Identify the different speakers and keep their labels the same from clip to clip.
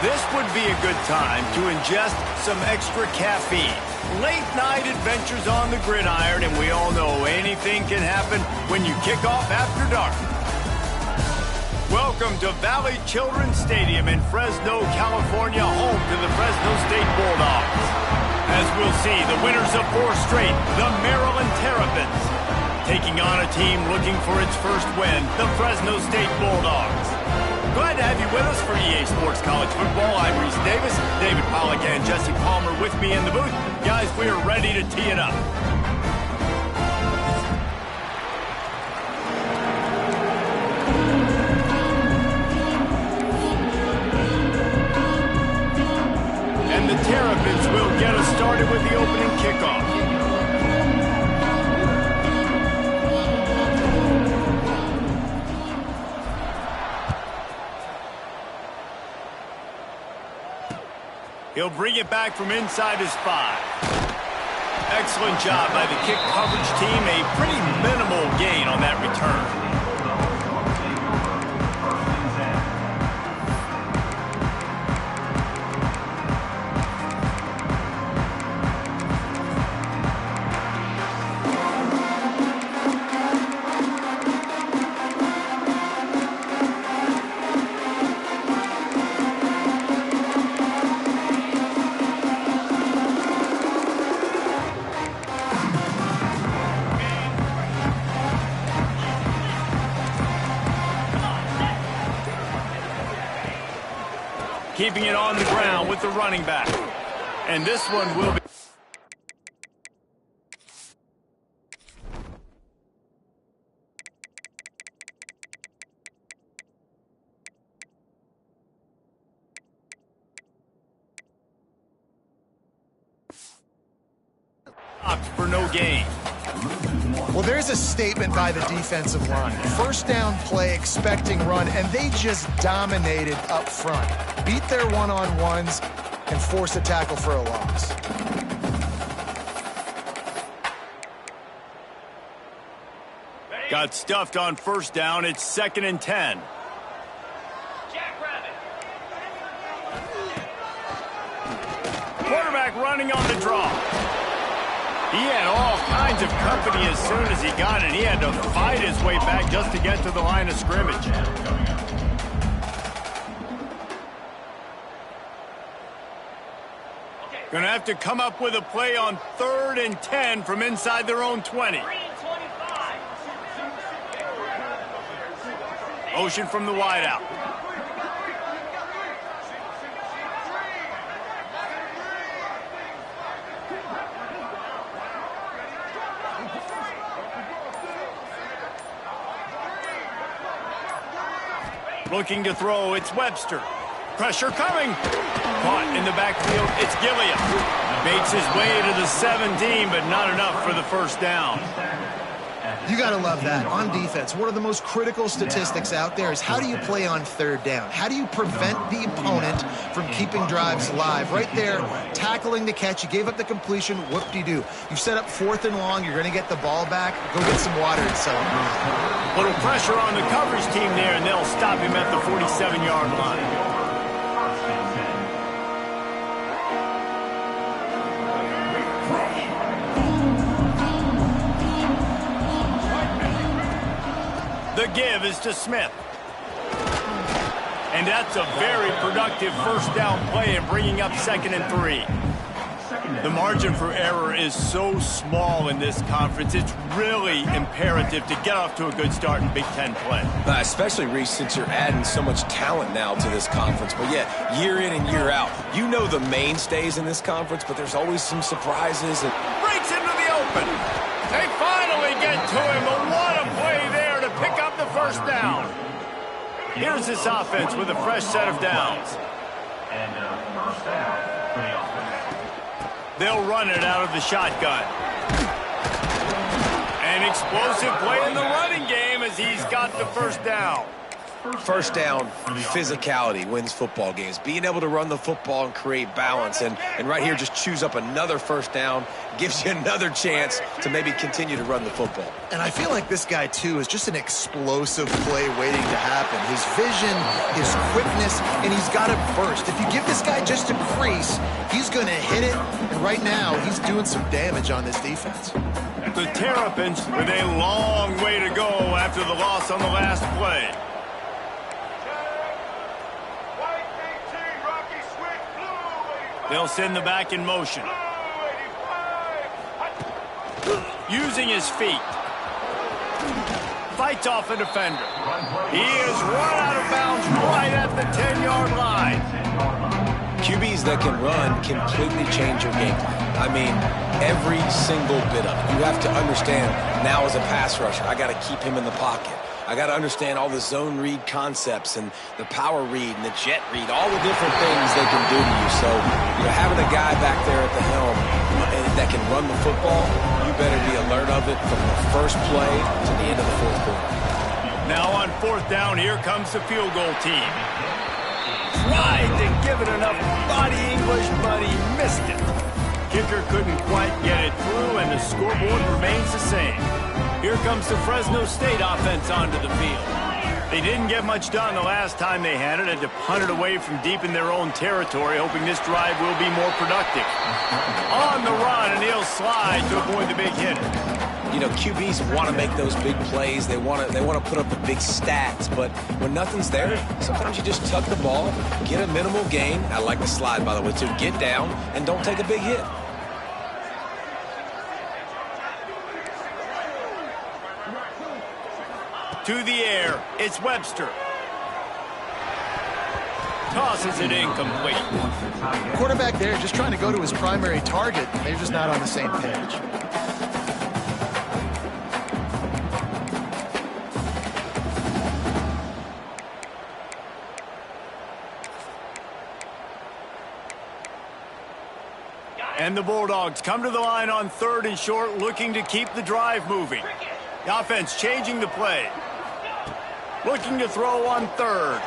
Speaker 1: This would be a good time to ingest some extra caffeine. Late night adventures on the gridiron, and we all know anything can happen when you kick off after dark. Welcome to Valley Children's Stadium in Fresno, California, home to the Fresno State Bulldogs. As we'll see, the winners of 4 straight, the Maryland Terrapins, taking on a team looking for its first win, the Fresno State Bulldogs. Glad to have you with us for EA Sports College Football. I'm Reese Davis, David Pollack, and Jesse Palmer with me in the booth. Guys, we are ready to tee it up. And the Terrapins will get us started with the opening kickoff. He'll bring it back from inside his 5. Excellent job by the kick coverage team. A pretty minimal gain on that return. Keeping it on the ground with the running back. And this one will be... for no gain.
Speaker 2: Well, there's a statement by the defensive line. First down play, expecting run, and they just dominated up front. Beat their one-on-ones and force a tackle for a loss.
Speaker 1: Got stuffed on first down. It's 2nd and 10. Quarterback running on the draw. He had all kinds of company as soon as he got it. He had to fight his way back just to get to the line of scrimmage. Gonna have to come up with a play on 3rd and 10 from inside their own 20. Motion from the wideout. Looking to throw, it's Webster. Pressure coming. Caught in the backfield, it's Gilliam. Makes his way to the 17, but not enough for the first down.
Speaker 2: You got to love that. On defense, one of the most critical statistics out there is how do you play on 3rd down? How do you prevent the opponent from keeping drives alive? Right there, tackling the catch. You gave up the completion. Whoop-de-doo. You set up 4th and long. You're going to get the ball back. Go get some water and celebrate.
Speaker 1: Little pressure on the coverage team there, and they'll stop him at the 47-yard line. The give is to Smith. And that's a very productive first down play and bringing up 2nd and 3. The margin for error is so small in this conference. It's really imperative to get off to a good start in Big Ten play.
Speaker 3: Especially, Reese, since you're adding so much talent now to this conference. But yet, year in and year out, you know the mainstays in this conference, but there's always some surprises.
Speaker 1: Breaks into the open. They finally get to him, but what a play there to pick up the first down. Here's this offense with a fresh set of downs.
Speaker 4: First down for the offense.
Speaker 1: They'll run it out of the shotgun. An explosive play in the running game as he's got the first down.
Speaker 3: First down, physicality wins football games. Being able to run the football and create balance. And right here, just choose up another first down, gives you another chance to maybe continue to run the football.
Speaker 2: And I feel like this guy, too, is just an explosive play waiting to happen. His vision, his quickness, and he's got it first. If you give this guy just a crease, he's going to hit it. And right now, he's doing some damage on this defense.
Speaker 1: The Terrapins with a long way to go after the loss on the last play. They'll send the back in motion. Using his feet. Fights off a defender. He is run out of bounds right at the 10-yard line.
Speaker 3: QBs that can run completely change your game plan. I mean, every single bit of it. You have to understand, now as a pass rusher, I got to keep him in the pocket. I got to understand all the zone read concepts and the power read and the jet read, all the different things they can do to you. So, having a guy back there at the helm that can run the football, you better be alert of it from the first play to the end of the fourth quarter.
Speaker 1: Now on fourth down, here comes the field goal team. Tried to give it enough body English, but he missed it. Kicker couldn't quite get it through, and the scoreboard remains the same. Here comes the Fresno State offense onto the field. They didn't get much done the last time they had it, and to punt it away from deep in their own territory, hoping this drive will be more productive. On the run, and he'll slide to avoid the big hit.
Speaker 3: QBs want to make those big plays. They want to put up the big stats, but when nothing's there, sometimes you just tuck the ball, get a minimal gain. I like the slide, by the way, too. Get down and don't take a big hit.
Speaker 1: To the air, it's Webster. Tosses it incomplete.
Speaker 2: Quarterback there just trying to go to his primary target. They're just not on the same page.
Speaker 1: And the Bulldogs come to the line on third and short, looking to keep the drive moving. The offense changing the play. Looking to throw on third.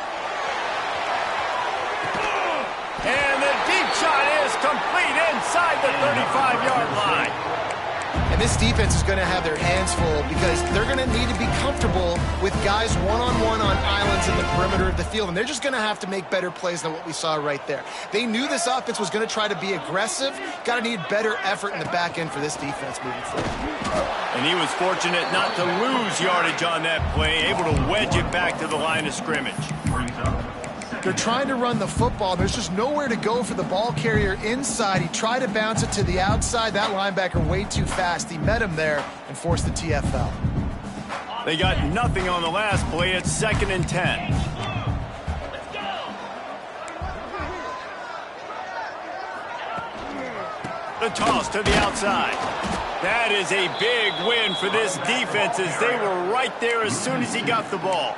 Speaker 1: And the deep shot is complete inside the 35-yard line.
Speaker 2: And this defense is going to have their hands full because they're going to need to be comfortable with guys one-on-one on islands in the perimeter of the field. And they're just going to have to make better plays than what we saw right there. They knew this offense was going to try to be aggressive. Got to need better effort in the back end for this defense moving forward.
Speaker 1: And he was fortunate not to lose yardage on that play, able to wedge it back to the line of scrimmage.
Speaker 2: They're trying to run the football. There's just nowhere to go for the ball carrier inside. He tried to bounce it to the outside. That linebacker way too fast. He met him there and forced the TFL.
Speaker 1: They got nothing on the last play. It's 2nd and 10. The toss to the outside. That is a big win for this defense as they were right there as soon as he got the ball.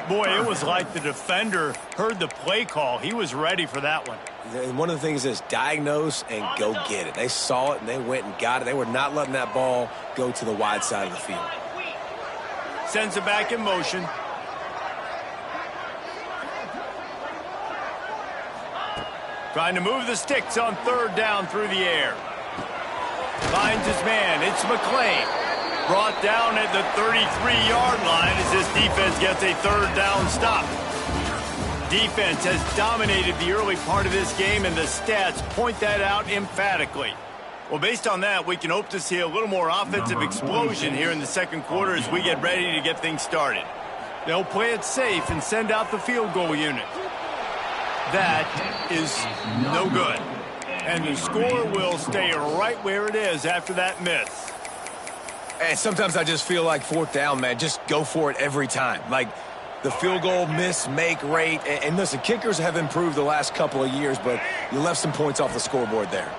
Speaker 1: Boy, it was like the defender heard the play call. He was ready for that one.
Speaker 3: And one of the things is diagnose and go get it. They saw it and they went and got it. They were not letting that ball go to the wide side of the field.
Speaker 1: Sends it back in motion. Trying to move the sticks on third down through the air. Finds his man. It's McClain. Brought down at the 33-yard line as this defense gets a third down stop. Defense has dominated the early part of this game, and the stats point that out emphatically. Well, based on that, we can hope to see a little more offensive explosion here in the second quarter as we get ready to get things started. They'll play it safe and send out the field goal unit. That is no good. And the score will stay right where it is after that miss.
Speaker 3: And sometimes I just feel like fourth down, man, just go for it every time. Like the field goal miss, make rate. And listen, kickers have improved the last couple of years, but you left some points off the scoreboard there.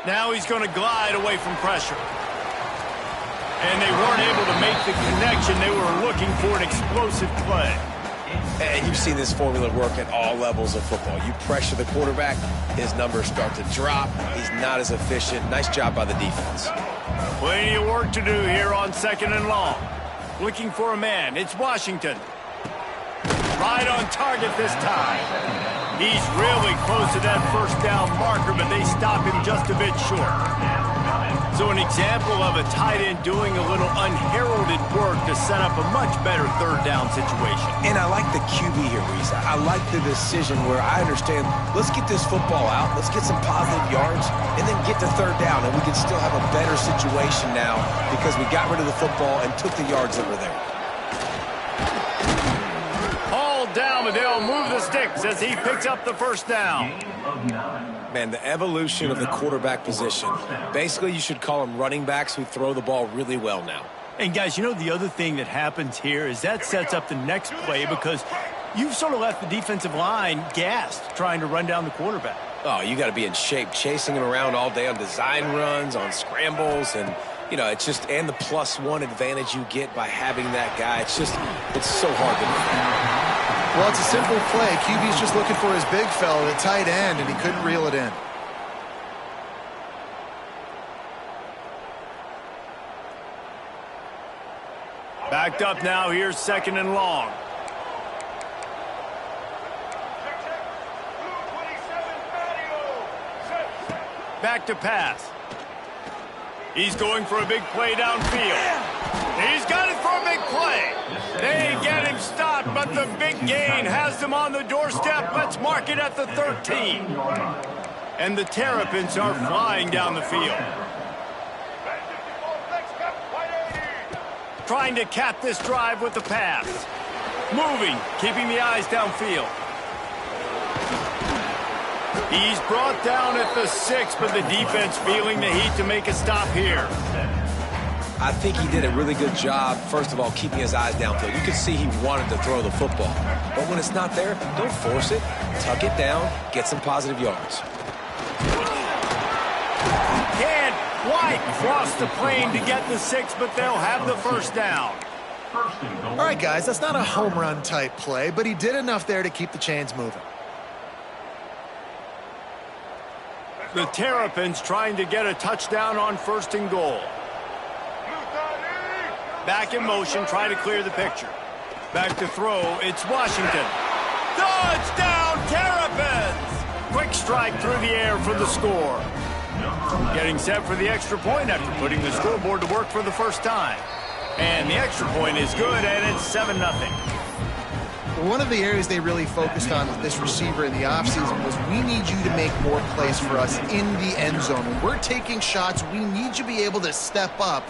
Speaker 1: Now he's going to glide away from pressure. And they weren't able to make the connection. They were looking for an explosive play.
Speaker 3: And you've seen this formula work at all levels of football. You pressure the quarterback, his numbers start to drop. He's not as efficient. Nice job by the defense.
Speaker 1: Plenty of work to do here on 2nd and long. Looking for a man. It's Washington. Right on target this time. He's really close to that first down marker, but they stop him just a bit short. So an example of a tight end doing a little unheralded work to set up a much better third down situation.
Speaker 3: And I like the QB here, Reese. I like the decision where I understand, let's get this football out, let's get some positive yards, and then get to third down, and we can still have a better situation now because we got rid of the football and took the yards that were there.
Speaker 1: Down, but they'll move the sticks as he picks up the first down.
Speaker 3: Man, the evolution of the quarterback position. Basically, you should call them running backs who throw the ball really well now.
Speaker 1: And guys, you know the other thing that happens here is that sets up the next play because you've sort of left the defensive line gassed trying to run down the quarterback.
Speaker 3: Oh, you got to be in shape, chasing him around all day on design runs, on scrambles, and you know, it's just, and the +1 advantage you get by having that guy. It's so hard to defend.
Speaker 2: Well, it's a simple play. QB's just looking for his big fella at tight end, and he couldn't reel it in.
Speaker 1: Backed up now. Here's 2nd and long. Back to pass. He's going for a big play downfield. He's got it for a big play. They get him stopped, but the big gain has them on the doorstep. Let's mark it at the 13. And the Terrapins are flying down the field. Trying to cap this drive with the pass. Moving, keeping the eyes downfield. He's brought down at the 6, but the defense feeling the heat to make a stop here.
Speaker 3: I think he did a really good job, first of all, keeping his eyes downfield. You could see he wanted to throw the football. But when it's not there, don't force it. Tuck it down, get some positive yards.
Speaker 1: Can't quite cross the plane to get the 6, but they'll have the first down.
Speaker 2: All right, guys, that's not a home run type play, but he did enough there to keep the chains moving.
Speaker 1: The Terrapins trying to get a touchdown on 1st and goal. Back in motion, trying to clear the picture. Back to throw, it's Washington. Touchdown, Terrapins! Quick strike through the air for the score. Getting set for the extra point after putting the scoreboard to work for the first time. And the extra point is good, and it's 7-0.
Speaker 2: One of the areas they really focused on with this receiver in the offseason was we need you to make more plays for us in the end zone. When we're taking shots, we need you to be able to step up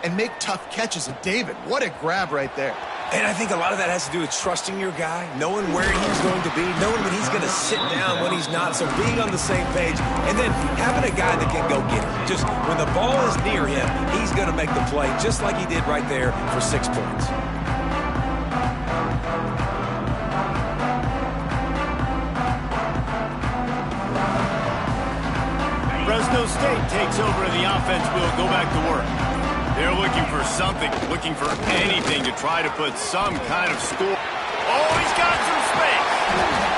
Speaker 2: and make tough catches. And David, what a grab right there.
Speaker 3: And I think a lot of that has to do with trusting your guy, knowing where he's going to be, knowing when he's going to sit down, when he's not, so being on the same page, and then having a guy that can go get it. Just when the ball is near him, he's going to make the play, just like he did right there for 6 points.
Speaker 1: Fresno State takes over and the offense will go back to work. They're looking for something, looking for anything to try to put some kind of score. Oh, he's got some space.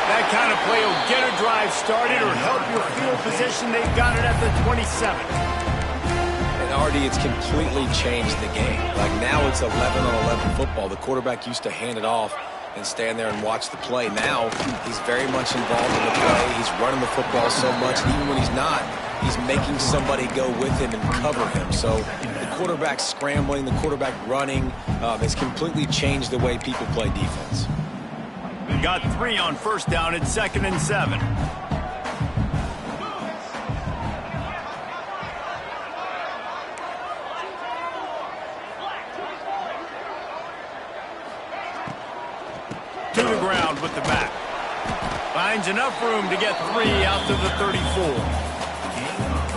Speaker 1: That kind of play will get a drive started or help your field position. They've got it at the 27.
Speaker 3: And Artie, it's completely changed the game. Like now it's 11-on-11 football. The quarterback used to hand it off and stand there and watch the play. Now he's very much involved in the play. He's running the football so much, and even when he's not, he's making somebody go with him and cover him. So the quarterback scrambling, the quarterback running has completely changed the way people play defense.
Speaker 1: We got 3 on 1st down. It's 2nd and 7. To the ground with the back. Finds enough room to get 3 out to the 34.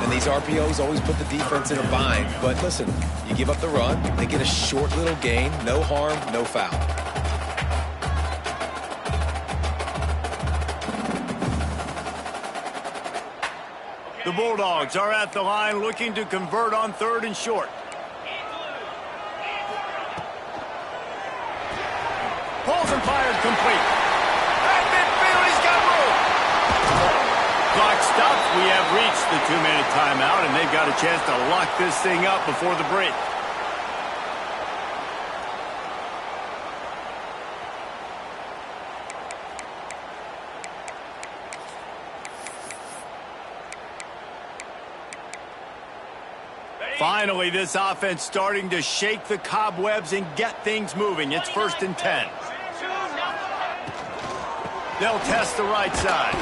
Speaker 3: And these RPOs always put the defense in a bind. But listen, you give up the run, they get a short little gain, no harm, no foul.
Speaker 1: The Bulldogs are at the line looking to convert on 3rd and short. Pulls and fires complete. At midfield, he's got room. Clock stops. We have reached the 2-minute timeout, and they've got a chance to lock this thing up before the break. Finally, this offense starting to shake the cobwebs and get things moving. It's 1st and 10. They'll test the right side.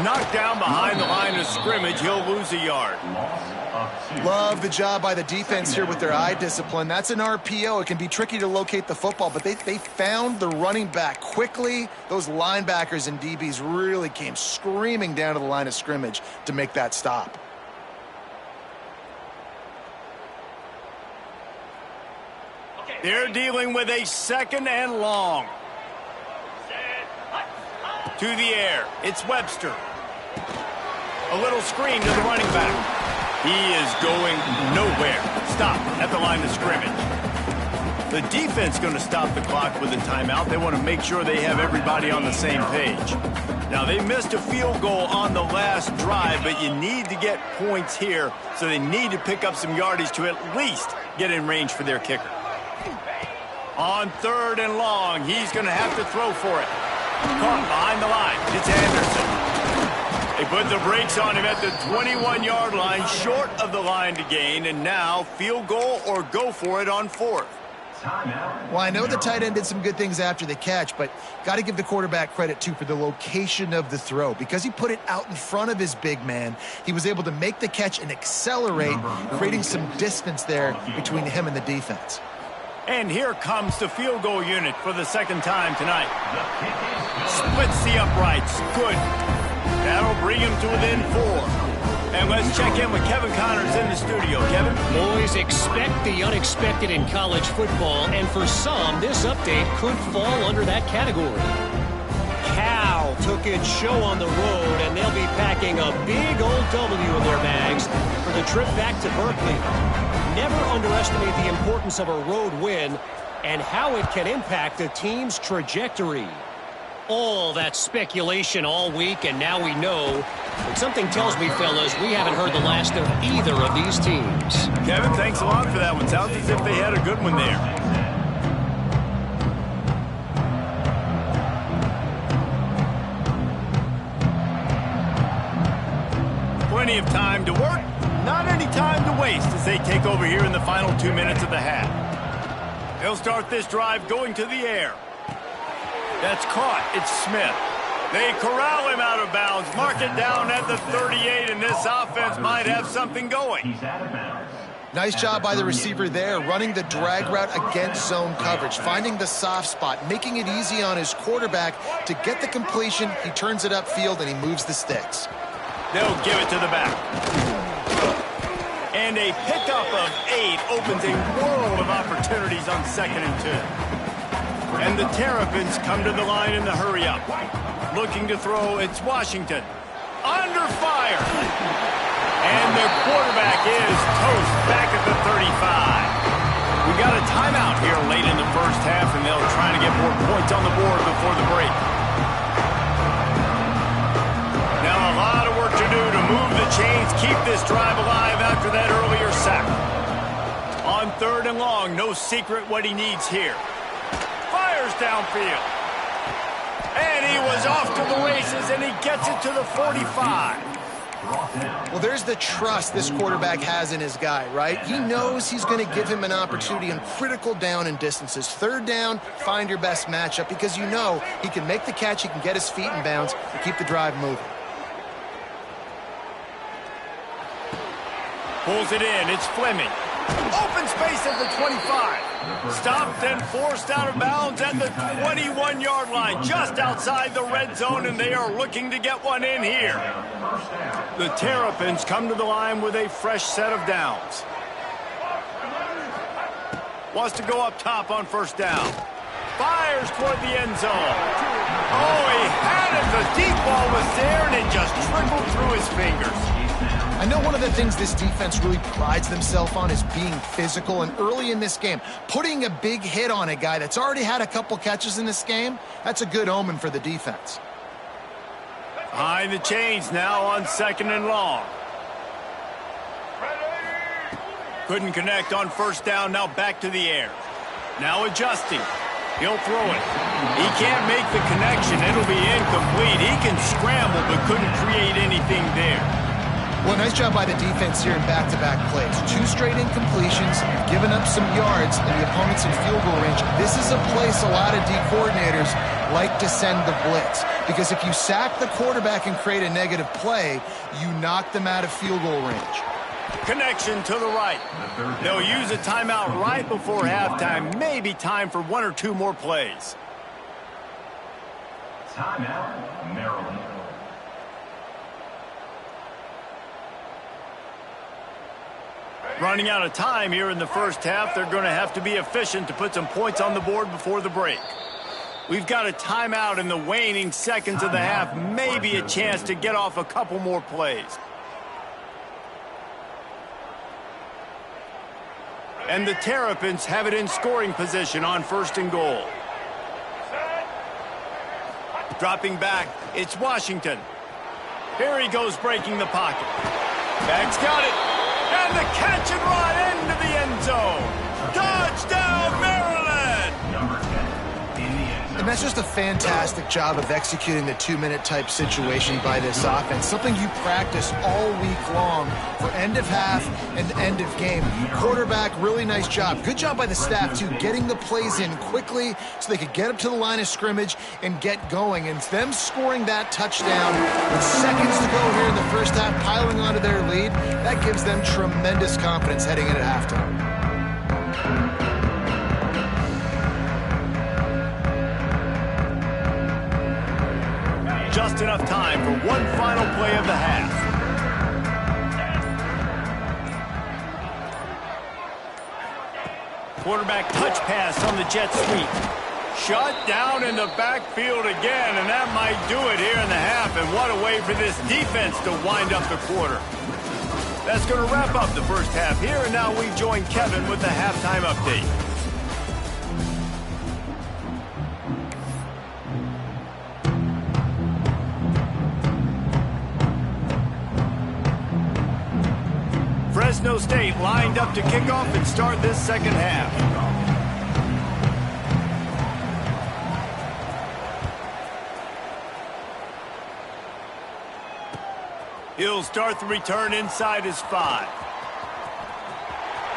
Speaker 1: Knocked down behind the line of scrimmage. He'll lose a yard.
Speaker 2: Love the job by the defense here with their eye discipline. That's an RPO. It can be tricky to locate the football, but they found the running back quickly. Those linebackers and DBs really came screaming down to the line of scrimmage to make that stop.
Speaker 1: They're dealing with a 2nd and long. To the air. It's Webster. A little screen to the running back. He is going nowhere. Stop at the line of scrimmage. The defense going to stop the clock with a timeout. They want to make sure they have everybody on the same page. Now, they missed a field goal on the last drive, but you need to get points here, so they need to pick up some yardage to at least get in range for their kicker. On 3rd and long, he's going to have to throw for it. Caught behind the line. It's Anderson. They put the brakes on him at the 21-yard line, short of the line to gain, and now field goal or go for it on 4th.
Speaker 2: Well, I know the tight end did some good things after the catch, but got to give the quarterback credit, too, for the location of the throw. Because he put it out in front of his big man, he was able to make the catch and accelerate, creating some distance there between him and the defense.
Speaker 1: And here comes the field goal unit for the 2nd time tonight. Splits the uprights. Good. That'll bring him to within 4. And let's check in with Kevin Connors in the studio. Kevin?
Speaker 5: Boys, expect the unexpected in college football, and for some, this update could fall under that category. Cal took its show on the road, and they'll be packing a big old W in their bags for the trip back to Berkeley. Never underestimate the importance of a road win and how it can impact a team's trajectory. All that speculation all week, and now we know. But something tells me, fellas, we haven't heard the last of either of these teams.
Speaker 1: Kevin, thanks a lot for that one. Sounds as if they had a good one there. Plenty of time to work, not any time to waste as they take over here in the final 2 minutes of the half. They'll start this drive going to the air. That's caught. It's Smith. They corral him out of bounds, mark it down at the 38, and this offense might have something going.
Speaker 2: Nice job by the receiver there, running the drag route against zone coverage, finding the soft spot, making it easy on his quarterback to get the completion. He turns it upfield, and he moves the sticks.
Speaker 1: They'll give it to the back. And a pickup of 8 opens a world of opportunities on 2nd and 2. And the Terrapins come to the line in the hurry-up. Looking to throw, it's Washington. Under fire. And the quarterback is toast back at the 35. We got a timeout here late in the first half, and they'll try to get more points on the board before the break. Now a lot of work to do to move the chains, keep this drive alive after that earlier sack. On 3rd and long, no secret what he needs here. Fires downfield. And he was off to the races, and he gets it to the 45.
Speaker 2: Well, there's the trust this quarterback has in his guy, right? He knows he's going to give him an opportunity on critical down and distances. 3rd down, find your best matchup because you know he can make the catch, he can get his feet in bounds, and keep the drive moving.
Speaker 1: Pulls it in. It's Fleming. Open space at the 25. Stopped and forced out of bounds at the 21-yard line, just outside the red zone, and they are looking to get one in here. The Terrapins come to the line with a fresh set of downs. Wants to go up top on 1st down. Fires toward the end zone. Oh, he had it. The deep ball was there, and it just trickled through his fingers.
Speaker 2: I know one of the things this defense really prides themselves on is being physical, and early in this game, putting a big hit on a guy that's already had a couple catches in this game, that's a good omen for the defense.
Speaker 1: Behind the chains now on 2nd and long. Couldn't connect on 1st down, now back to the air. Now adjusting. He'll throw it. He can't make the connection. It'll be incomplete. He can scramble, but couldn't create anything there.
Speaker 2: Well, nice job by the defense here in back-to-back plays. 2 straight incompletions, giving up some yards, and the opponent's in field goal range. This is a place a lot of D coordinators like to send the blitz, because if you sack the quarterback and create a negative play, you knock them out of field goal range.
Speaker 1: Connection to the right. They'll use a timeout right before halftime. Maybe time for 1 or 2 more plays.
Speaker 4: Timeout, Maryland.
Speaker 1: Running out of time here in the first half. They're going to have to be efficient to put some points on the board before the break. We've got a timeout in the waning seconds of the half. Maybe a chance to get off a couple more plays. And the Terrapins have it in scoring position on 1st and goal. Dropping back, it's Washington. Here he goes breaking the pocket. Bag's got it. And the catch and run into the end zone. Touchdown, Maryland!
Speaker 4: Number 10 in the end zone.
Speaker 2: And that's just a fantastic job of executing the 2-minute type situation by this offense. Something you practice all week long for end of half and end of game. Quarterback, really nice job. Good job by the staff, too, getting the plays in quickly so they could get up to the line of scrimmage and get going. And them scoring that touchdown with seconds to go here in the first half, piling onto their lead, that gives them tremendous confidence heading into halftime.
Speaker 1: Just enough time for one final play of the half. Quarterback touch pass on the jet sweep. Shut down in the backfield again, and that might do it here in the half. And what a way for this defense to wind up the quarter. That's going to wrap up the first half here, and now we join Kevin with the halftime update. Fresno State lined up to kick off and start this second half. He'll start the return inside his 5.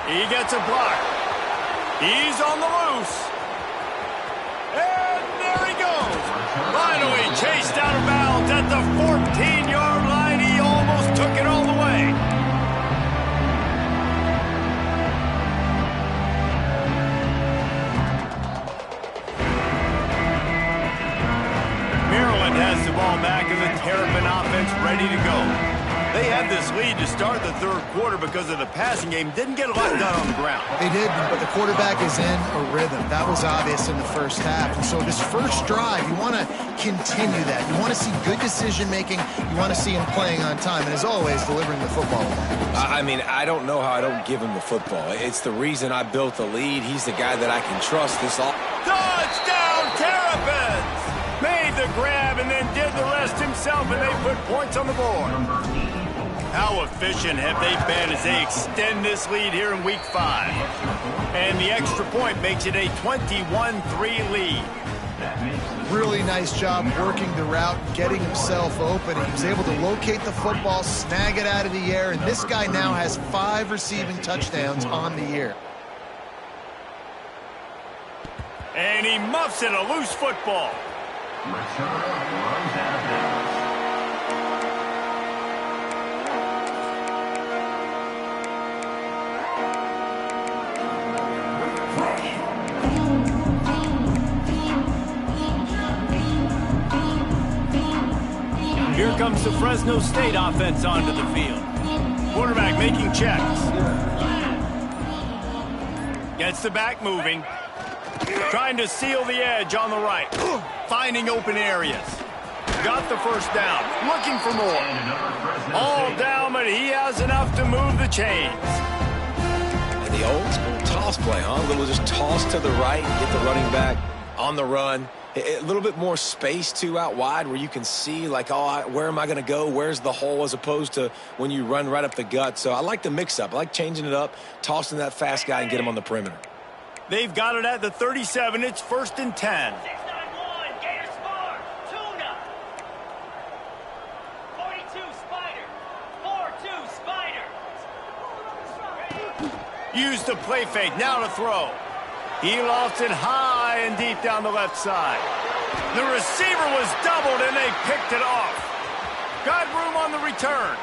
Speaker 1: He gets a block. He's on the loose. And there he goes. Finally chased out of bounds at the 14-yard line. He almost took it all the way. Maryland has the ball back and the Terrapin offense ready to go. They had this lead to start the third quarter because of the passing game. Didn't get a lot done on the ground.
Speaker 2: They did, but the quarterback is in a rhythm. That was obvious in the first half. And so this first drive, you want to continue that. You want to see good decision-making. You want to see him playing on time. And as always, delivering the football.
Speaker 3: I mean, I don't know how I don't give him the football. It's the reason I built the lead. He's the guy that I can trust.
Speaker 1: Touchdown, Terrapins! Made the grab and then did the rest himself, and they put points on the board. How efficient have they been as they extend this lead here in Week 5? And the extra point makes it a 21-3 lead.
Speaker 2: Really nice job working the route, getting himself open. He was able to locate the football, snag it out of the air, and this guy now has 5 receiving touchdowns on the year.
Speaker 1: And he muffs it, a loose football.
Speaker 4: Return runs out of bounds.
Speaker 1: Here comes the Fresno State offense onto the field. Quarterback making checks. Gets the back moving. Trying to seal the edge on the right. Finding open areas. Got the first down. Looking for more. All down, but he has enough to move the chains.
Speaker 3: And the old school toss play, huh? A little just toss to the right, get the running back on the run. A little bit more space, too, out wide where you can see, like, oh, where am I going to go? Where's the hole, as opposed to when you run right up the gut. So I like the mix-up. I like changing it up, tossing that fast guy and get him on the perimeter.
Speaker 1: They've got it at the 37. It's 1st and 10.
Speaker 6: 6-9-1, Gators Farm, tuna. 42 Spider, 4-2
Speaker 1: Use the play fake, now to throw. He lofts it high and deep down the left side. The receiver was doubled and they picked it off. Got room on the return.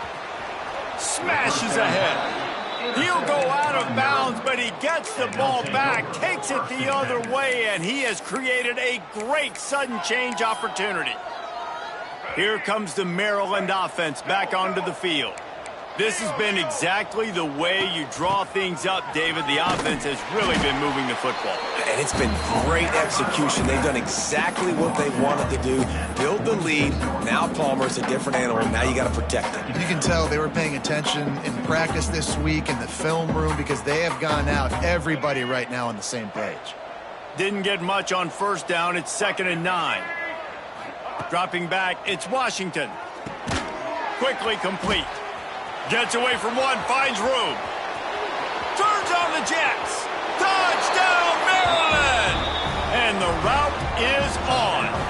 Speaker 1: Smashes ahead. He'll go out of bounds, but he gets the ball back, takes it the other way, and he has created a great sudden change opportunity. Here comes the Maryland offense back onto the field. This has been exactly the way you draw things up, David. The offense has really been moving the football.
Speaker 3: And it's been great execution. They've done exactly what they wanted to do. Build the lead. Now Palmer's a different animal. Now you got to protect him.
Speaker 2: You can tell they were paying attention in practice this week in the film room because they have gone out, everybody right now on the same page.
Speaker 1: Didn't get much on first down. It's 2nd and 9. Dropping back, it's Washington. Quickly complete. Gets away from one, finds room. Turns on the Jets. Touchdown, Maryland! And the route is on.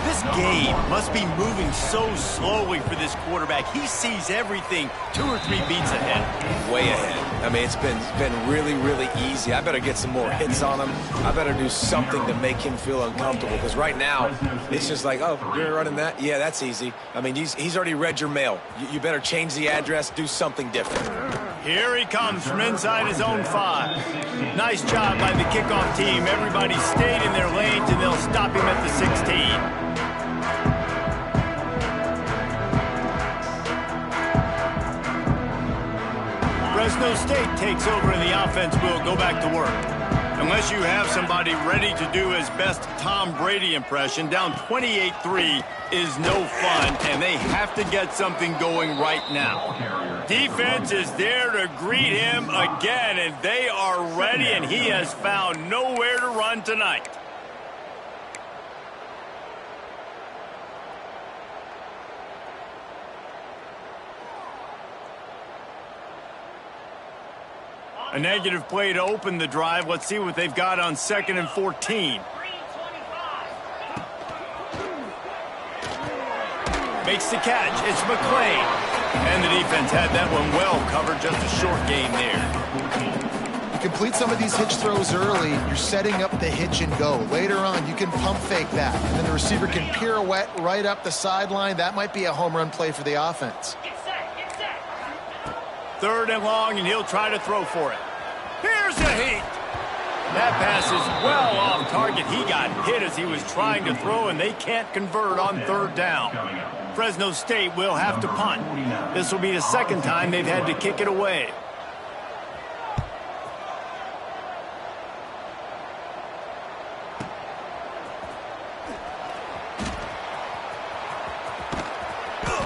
Speaker 1: This game must be moving so slowly for this quarterback. He sees everything 2 or 3 beats ahead.
Speaker 3: Way ahead. I mean, it's been really, really easy. I better get some more hits on him. I better do something to make him feel uncomfortable. Because right now, it's just like, oh, you're running that? Yeah, that's easy. I mean, he's already read your mail. You better change the address, do something different.
Speaker 1: Here he comes from inside his own 5. Nice job by the kickoff team. Everybody stayed in their lanes, and they'll stop him at the 16. Fresno State takes over and the offense will go back to work. Unless you have somebody ready to do his best Tom Brady impression, down 28-3 is no fun, and they have to get something going right now. Defense is there to greet him again, and they are ready, and he has found nowhere to run tonight. A negative play to open the drive. Let's see what they've got on 2nd and 14. Makes the catch. It's McClain. And the defense had that one well covered. Just a short gain there.
Speaker 2: You complete some of these hitch throws early, you're setting up the hitch and go. Later on, you can pump fake that. And then the receiver can pirouette right up the sideline. That might be a home run play for the offense.
Speaker 1: 3rd and long, and he'll try to throw for it. Here's the heat. That pass is well off target. He got hit as he was trying to throw, and they can't convert on 3rd down. Fresno State will have to punt. This will be the 2nd time they've had to kick it away.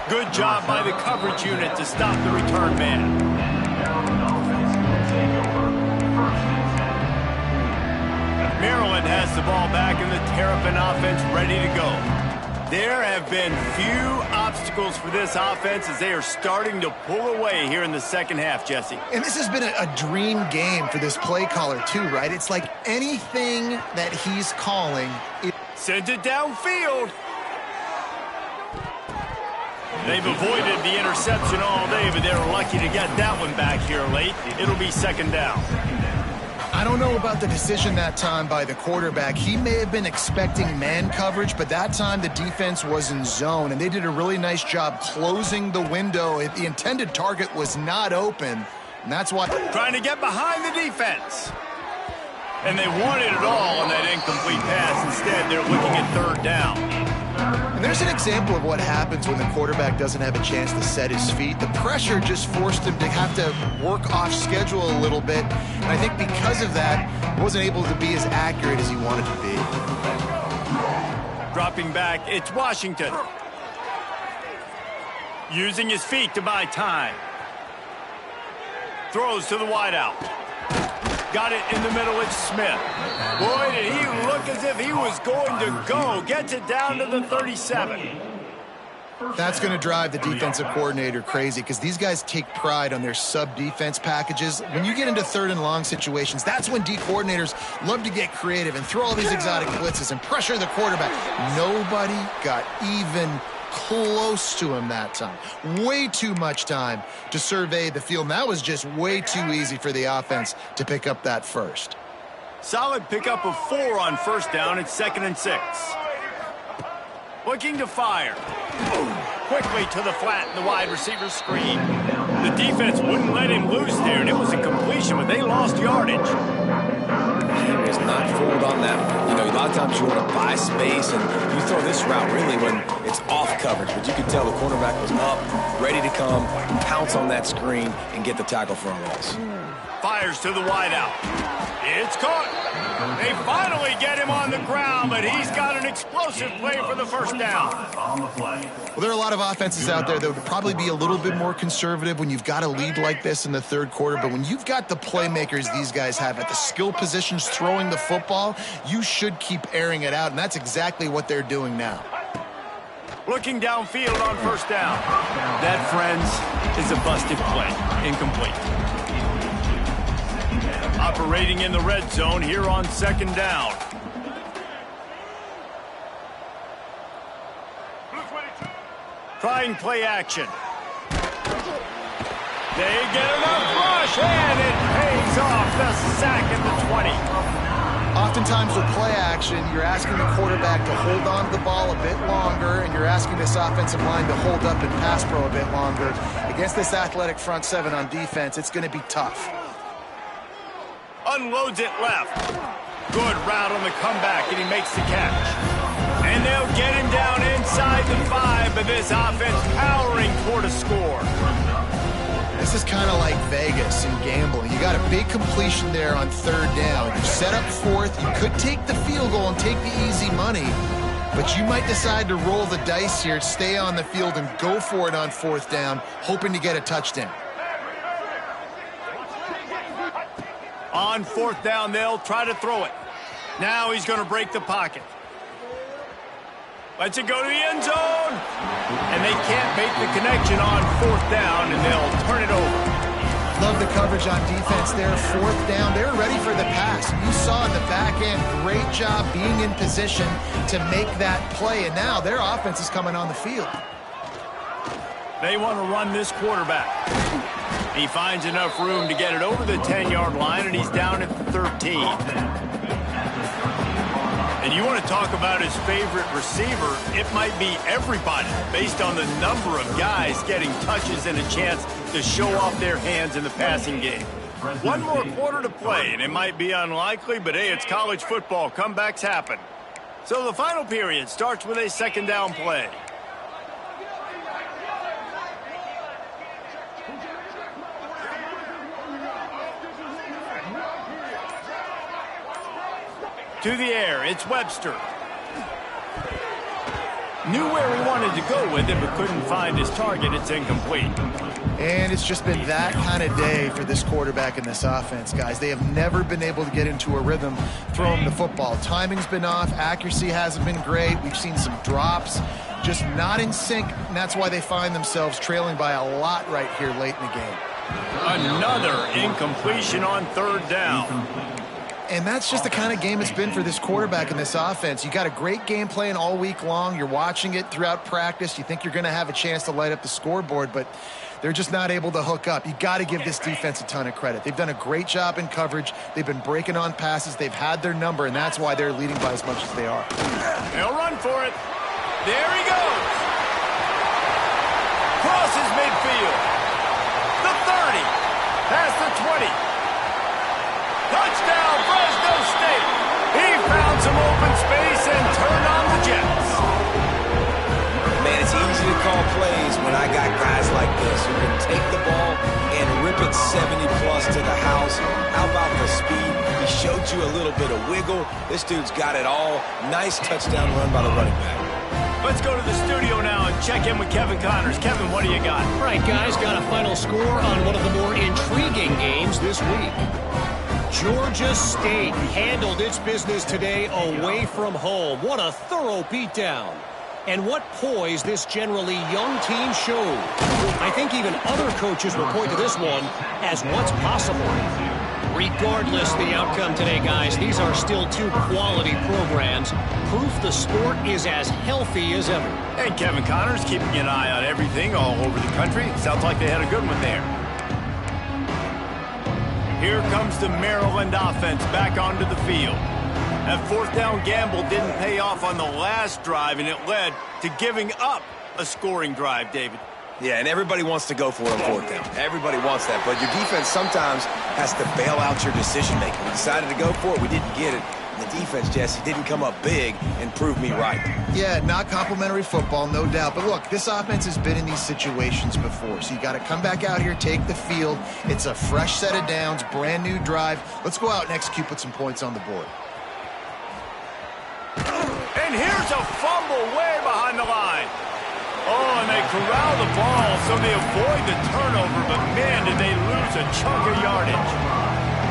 Speaker 1: Good job by the coverage unit to stop the return man. Maryland has the ball back and the Terrapin offense ready to go. There have been few obstacles for this offense as they are starting to pull away here in the 2nd half, Jesse.
Speaker 2: And this has been a dream game for this play caller too, right? It's like anything that he's calling.
Speaker 1: Sends it downfield. They've avoided the interception all day, but they're lucky to get that one back here late. It'll be 2nd down.
Speaker 2: I don't know about the decision that time by the quarterback. He may have been expecting man coverage, but that time the defense was in zone, and they did a really nice job closing the window. The intended target was not open, and that's why.
Speaker 1: Trying to get behind the defense. And they wanted it all on that incomplete pass. Instead, they're looking at 3rd down.
Speaker 2: And there's an example of what happens when the quarterback doesn't have a chance to set his feet. The pressure just forced him to have to work off schedule a little bit. And I think because of that, he wasn't able to be as accurate as he wanted to be.
Speaker 1: Dropping back, it's Washington. Using his feet to buy time. Throws to the wideout. Got it in the middle, it's Smith. Boy, did he look as if he was going to go. Gets it down to the 37.
Speaker 2: That's going to drive the defensive coordinator crazy because these guys take pride on their sub-defense packages. When you get into 3rd and long situations, that's when D coordinators love to get creative and throw all these exotic blitzes and pressure the quarterback. Nobody got even close to him that time. Way too much time to survey the field. And that was just way too easy for the offense to pick up that first.
Speaker 1: Solid pickup of 4 on first down. It's 2nd and 6. Looking to fire. Quickly to the flat in the wide receiver screen. The defense wouldn't let him loose there, and it was a completion, but they lost yardage.
Speaker 3: He was not fooled on that one. You know, a lot of times you want to buy space, and you throw this route really when it's off coverage. But you could tell the cornerback was up, ready to come, pounce on that screen, and get the tackle for a loss.
Speaker 1: Fires to the wideout. It's caught. They finally get him on the ground, but he's got an explosive play for the first down.
Speaker 2: Well, there are a lot of offenses out there that would probably be a little bit more conservative when you've got a lead like this in the third quarter. But when you've got the playmakers these guys have at the skill positions throwing the football, you should keep airing it out, and that's exactly what they're doing now.
Speaker 1: Looking downfield on first down. That, friends, is a busted play. Incomplete. Operating in the red zone here on 2nd down. Trying play action. They get enough rush, and it pays off. The sack at the 20.
Speaker 2: Oftentimes with play action, you're asking the quarterback to hold on to the ball a bit longer, and you're asking this offensive line to hold up and pass pro a bit longer. Against this athletic front seven on defense, it's going to be tough.
Speaker 1: Unloads it left. Good route on the comeback, and he makes the catch. And they'll get him down inside the 5, but this offense powering toward a score.
Speaker 2: This is kind of like Vegas in gambling. You got a big completion there on 3rd down. You set up 4th. You could take the field goal and take the easy money, but you might decide to roll the dice here, stay on the field, and go for it on 4th down, hoping to get a touchdown.
Speaker 1: On 4th down, they'll try to throw it. Now he's going to break the pocket. Lets it go to the end zone. And they can't make the connection on 4th down, and they'll turn it over.
Speaker 2: Love the coverage on defense there. 4th down, they're ready for the pass. You saw in the back end, great job being in position to make that play. And now their offense is coming on the field.
Speaker 1: They want to run this quarterback. He finds enough room to get it over the 10-yard line, and he's down at the 13. And you want to talk about his favorite receiver, it might be everybody, based on the number of guys getting touches and a chance to show off their hands in the passing game. One more quarter to play, and it might be unlikely, but hey, it's college football. Comebacks happen. So the final period starts with a 2nd down play. To the air, it's Webster. Knew where he wanted to go with it, but couldn't find his target. It's incomplete.
Speaker 2: And it's just been that kind of day for this quarterback and this offense, guys. They have never been able to get into a rhythm throwing the football. Timing's been off. Accuracy hasn't been great. We've seen some drops, just not in sync, and that's why they find themselves trailing by a lot right here late in the game.
Speaker 1: Another incompletion on 3rd down.
Speaker 2: And that's just the kind of game it's been for this quarterback and this offense. You got a great game plan all week long. You're watching it throughout practice. You think you're going to have a chance to light up the scoreboard, but they're just not able to hook up. You got to give this defense a ton of credit. They've done a great job in coverage. They've been breaking on passes. They've had their number, and that's why they're leading by as much as they are.
Speaker 1: They'll run for it. There he goes. Crosses midfield. The 30. Past the 20. Touchdown, Fresno State. He found some open space and turned on the Jets.
Speaker 3: Man, it's easy to call plays when I got guys like this who can take the ball and rip it 70-plus to the house. How about the speed? He showed you a little bit of wiggle. This dude's got it all. Nice touchdown run by the running back.
Speaker 1: Let's go to the studio now and check in with Kevin Connors. Kevin, what do you got?
Speaker 5: All right, guys, got a final score on one of the more intriguing games this week. Georgia State handled its business today away from home. What a thorough beatdown. And what poise this generally young team showed. I think even other coaches will point to this one as what's possible. Regardless the outcome today, guys, these are still two quality programs. Proof the sport is as healthy as ever.
Speaker 1: And Kevin Connors keeping an eye on everything all over the country. Sounds like they had a good one there. Here comes the Maryland offense back onto the field. That fourth down gamble didn't pay off on the last drive, and it led to giving up a scoring drive, David.
Speaker 3: Yeah, and everybody wants to go for it on fourth down. Everybody wants that, but your defense sometimes has to bail out your decision-making. We decided to go for it. We didn't get it. And the defense, Jesse, didn't come up big and prove me right.
Speaker 2: Yeah, not complimentary football, no doubt. But look, this offense has been in these situations before, so you got to come back out here, take the field. It's a fresh set of downs, brand new drive. Let's go out and execute, put some points on the board.
Speaker 1: And here's a fumble way behind the line. Oh, and they corral the ball, so they avoid the turnover, but man, did they lose a chunk of yardage.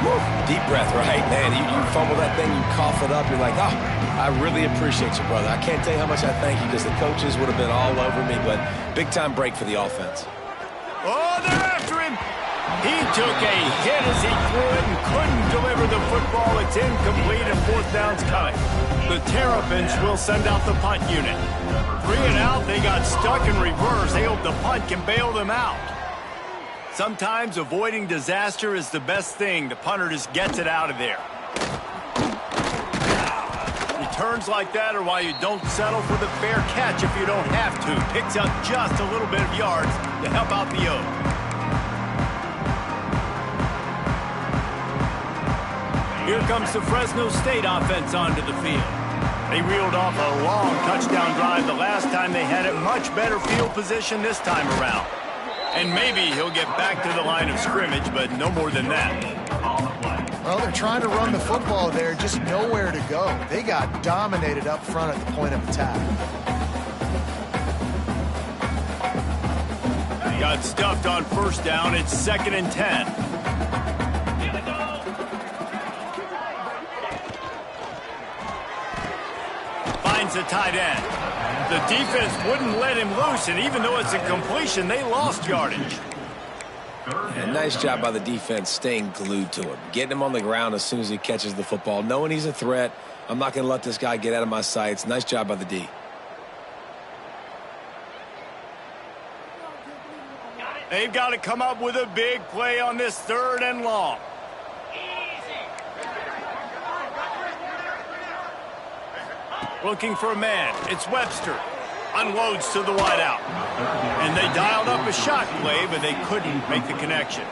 Speaker 3: Woo. Deep breath, right? Man, you fumble that thing, you cough it up, you're like, oh, I really appreciate you, brother. I can't tell you how much I thank you because the coaches would have been all over me, but big-time break for the offense.
Speaker 1: Oh, they're after him. He took a hit as he threw it and couldn't deliver the football. It's incomplete and fourth down's coming. The Terrapins will send out the punt unit. 3 and out, they got stuck in reverse. They hope the punt can bail them out. Sometimes avoiding disaster is the best thing. The punter just gets it out of there. Returns like that are why you don't settle for the fair catch if you don't have to. Picks up just a little bit of yards to help out the Oaks. Here comes the Fresno State offense onto the field. They reeled off a long touchdown drive the last time they had it. Much better field position this time around. And maybe he'll get back to the line of scrimmage, but no more than that.
Speaker 2: Well, they're trying to run the football there, just nowhere to go. They got dominated up front at the point of attack.
Speaker 1: Got stuffed on first down. It's 2nd and 10. Finds the tight end. The defense wouldn't let him loose, and even though it's a completion, they lost yardage.
Speaker 3: And nice job by the defense staying glued to him, getting him on the ground as soon as he catches the football, knowing he's a threat. I'm not going to let this guy get out of my sights. Nice job by the D.
Speaker 1: They've got to come up with a big play on this 3rd and long. Looking for a man. It's Webster. Unloads to the wideout. And they dialed up a shot play, but they couldn't make the connection.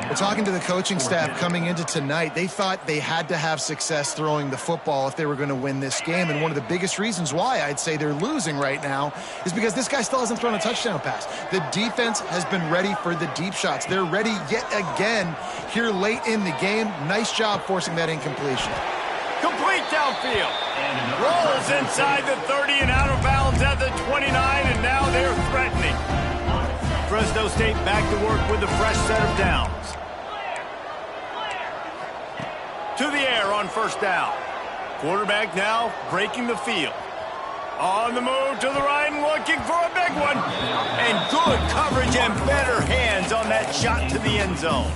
Speaker 2: We're talking to the coaching staff coming into tonight. They thought they had to have success throwing the football if they were going to win this game. And one of the biggest reasons why I'd say they're losing right now is because this guy still hasn't thrown a touchdown pass. The defense has been ready for the deep shots. They're ready yet again here late in the game. Nice job forcing that incompletion.
Speaker 1: Complete downfield. Rolls inside the 30 and out of bounds at the 29, and now they're threatening. Fresno State back to work with a fresh set of downs. To the air on first down. Quarterback now breaking the field. On the move to the right and looking for a big one. And good coverage and better hands on that shot to the end zone.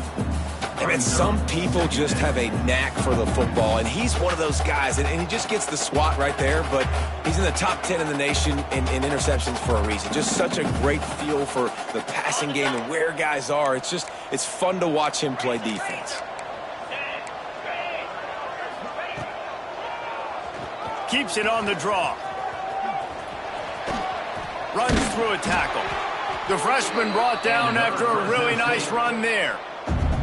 Speaker 3: I mean, some people just have a knack for the football, and he's one of those guys, and he just gets the swat right there, but he's in the top 10 in the nation in interceptions for a reason. Just such a great feel for the passing game and where guys are. It's fun to watch him play defense.
Speaker 1: Keeps it on the draw. Runs through a tackle. The freshman brought down after a really nice run there.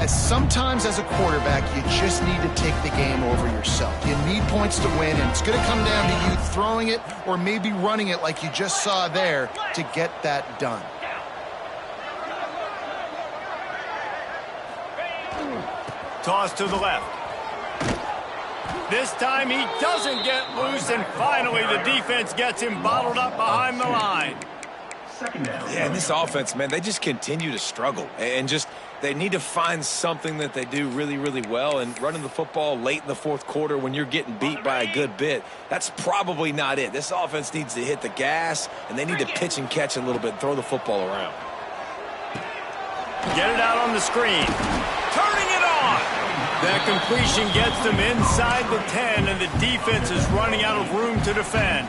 Speaker 2: Sometimes as a quarterback, you just need to take the game over yourself. You need points to win, and it's going to come down to you throwing it or maybe running it like you just saw there to get that done.
Speaker 1: Toss to the left. This time he doesn't get loose, and finally the defense gets him bottled up behind the line.
Speaker 3: Yeah, and this offense, man, they just continue to struggle. And just they need to find something that they do really, really well. And running the football late in the fourth quarter when you're getting beat by a good bit, that's probably not it. This offense needs to hit the gas, and they need to pitch and catch a little bit and throw the football around.
Speaker 1: Get it out on the screen. Turning it on. That completion gets them inside the 10, and the defense is running out of room to defend.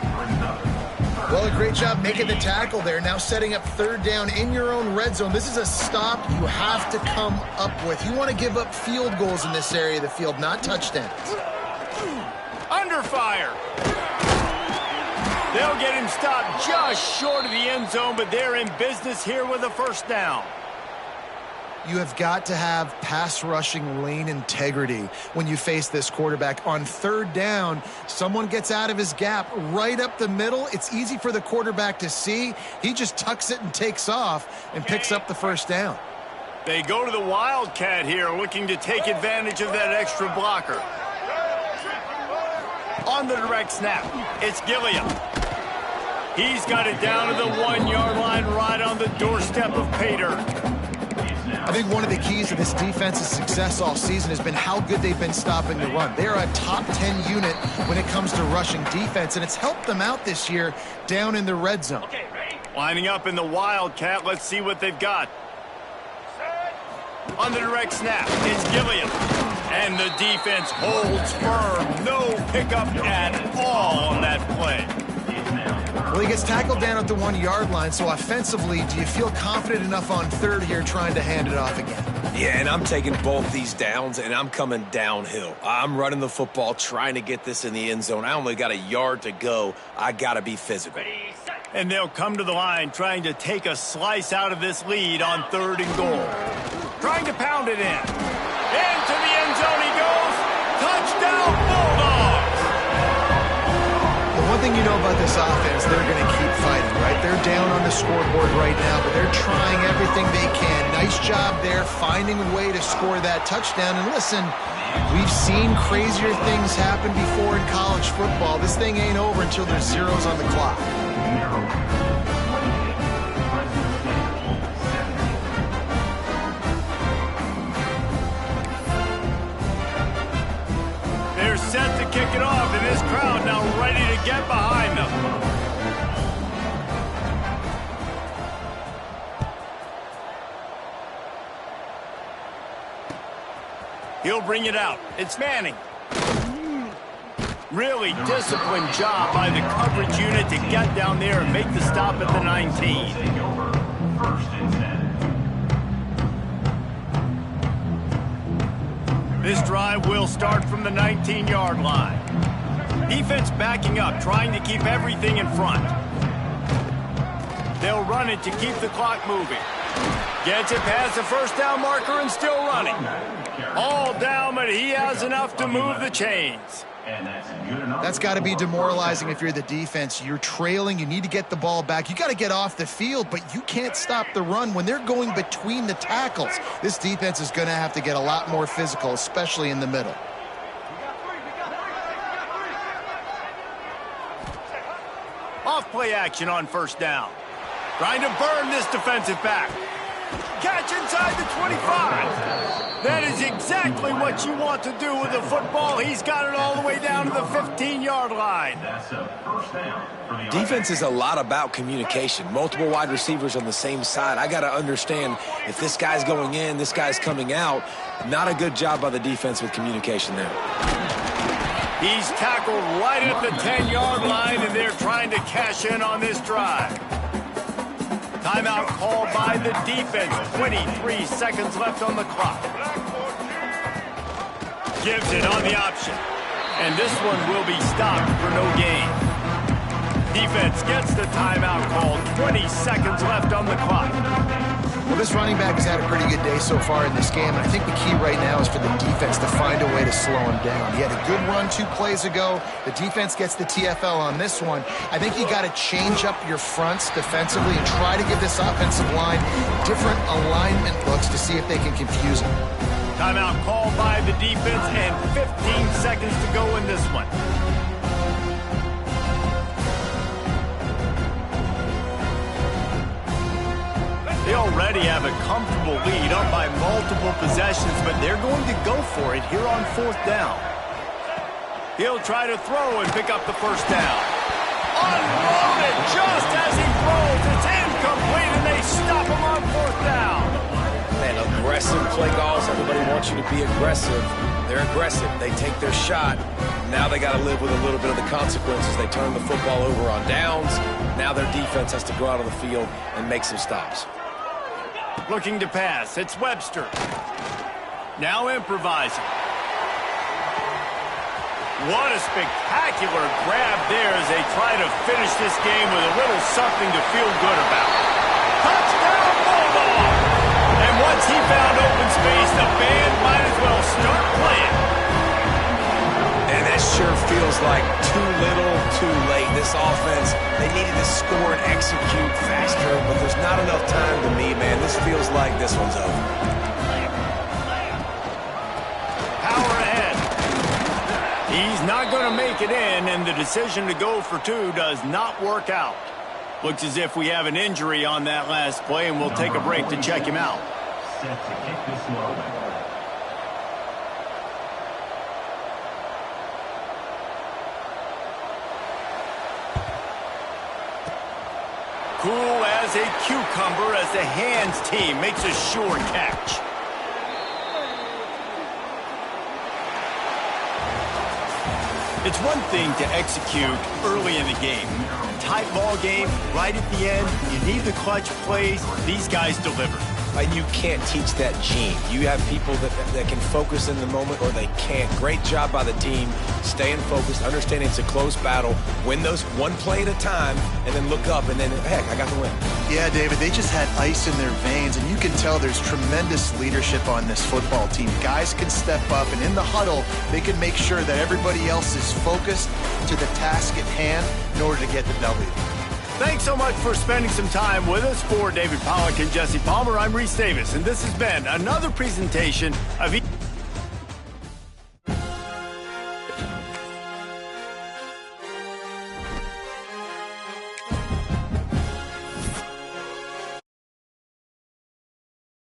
Speaker 2: Well, a great job making the tackle there. Now setting up third down in your own red zone. This is a stop you have to come up with. You want to give up field goals in this area of the field, not touchdowns.
Speaker 1: Under fire. They'll get him stopped just short of the end zone, but they're in business here with a first down.
Speaker 2: You have got to have pass rushing lane integrity when you face this quarterback. On third down, someone gets out of his gap right up the middle. It's easy for the quarterback to see. He just tucks it and takes off and picks up the first down.
Speaker 1: They go to the Wildcat here, looking to take advantage of that extra blocker. On the direct snap, it's Gilliam. He's got it down to the 1-yard line right on the doorstep of Pater.
Speaker 2: I think one of the keys to this defense's success all season has been how good they've been stopping the run. They're a top 10 unit when it comes to rushing defense, and it's helped them out this year down in the red zone.
Speaker 1: Lining up in the Wildcat, let's see what they've got. On the direct snap, it's Gilliam. And the defense holds firm. No pickup at all on that play.
Speaker 2: Well, he gets tackled down at the 1-yard line, so offensively, do you feel confident enough on third here trying to hand it off again?
Speaker 3: Yeah, and I'm taking both these downs, and I'm coming downhill. I'm running the football, trying to get this in the end zone. I only got a yard to go. I got to be physical.
Speaker 1: And they'll come to the line trying to take a slice out of this lead on 3rd and goal. Trying to pound it in. Into the end zone he goes. Touchdown, Bulldogs!
Speaker 2: The one thing you know about this offense, they're going to keep fighting, right? They're down on the scoreboard right now, but they're trying everything they can. Nice job there, finding a way to score that touchdown. And listen, we've seen crazier things happen before in college football. This thing ain't over until there's zeros on the clock.
Speaker 1: They're set to kick it off, and this crowd now ready to get behind them. He'll bring it out. It's Manning. Really disciplined job by the coverage unit to get down there and make the stop at the 19. This drive will start from the 19-yard line. Defense backing up, trying to keep everything in front. They'll run it to keep the clock moving. Gets it past the first down marker and still running. All down, but he has enough to move the chains.
Speaker 2: That's got to be demoralizing if you're the defense. You're trailing. You need to get the ball back. You got to get off the field, but you can't stop the run when they're going between the tackles. This defense is going to have to get a lot more physical, especially in the middle.
Speaker 1: Off play action on first down. Trying to burn this defensive back. Catch inside the 25. That is exactly what you want to do with the football. He's got it all the way down to the 15-yard line.
Speaker 3: Defense is a lot about communication. Multiple wide receivers on the same side. I got to understand if this guy's going in, this guy's coming out. Not a good job by the defense with communication there.
Speaker 1: He's tackled right at the 10-yard line, and they're trying to cash in on this drive. Timeout called by the defense. 23 seconds left on the clock. Gives it on the option. And this one will be stopped for no gain. Defense gets the timeout called. 20 seconds left on the clock.
Speaker 2: Well, this running back has had a pretty good day so far in this game, and I think the key right now is for the defense to find a way to slow him down. He had a good run 2 plays ago. The defense gets the TFL on this one. I think you got to change up your fronts defensively and try to give this offensive line different alignment looks to see if they can confuse him.
Speaker 1: Timeout called by the defense, and 15 seconds to go in this one. They already have a comfortable lead, up by multiple possessions, but they're going to go for it here on 4th down. He'll try to throw and pick up the first down. Unloaded just as he throws. It's incomplete, and they stop him on 4th down.
Speaker 3: Man, And aggressive play calls, everybody wants you to be aggressive. They're aggressive. They take their shot. Now they got to live with a little bit of the consequences. They turn the football over on downs. Now their defense has to go out on the field and make some stops.
Speaker 1: Looking to pass. It's Webster. Now improvising. What a spectacular grab there as they try to finish this game with a little something to feel good about. Touchdown, Bulldog! And once he found open space, the band might as well start playing.
Speaker 3: And that sure feels like too little, too late. This offense, they needed to score and execute faster, but there's not enough time to me, man. This feels like this one's over.
Speaker 1: Power ahead. He's not going to make it in, and the decision to go for two does not work out. Looks as if we have an injury on that last play, and we'll take a break to check him out.
Speaker 4: Set to kick this one.
Speaker 1: Cool as a cucumber as the hands team makes a sure catch. It's one thing to execute early in the game. Tight ball game, right at the end, you need the clutch plays. These guys deliver.
Speaker 3: And you can't teach that gene. You have people that can focus in the moment or they can't. Great job by the team, staying focused, understanding it's a close battle, win those one play at a time, and then look up and then, heck, I got the win.
Speaker 2: Yeah, David, they just had ice in their veins, and you can tell there's tremendous leadership on this football team. Guys can step up, and in the huddle, they can make sure that everybody else is focused to the task at hand in order to get the W.
Speaker 1: Thanks so much for spending some time with us. For David Pollack and Jesse Palmer, I'm Reese Davis, and this has been another presentation of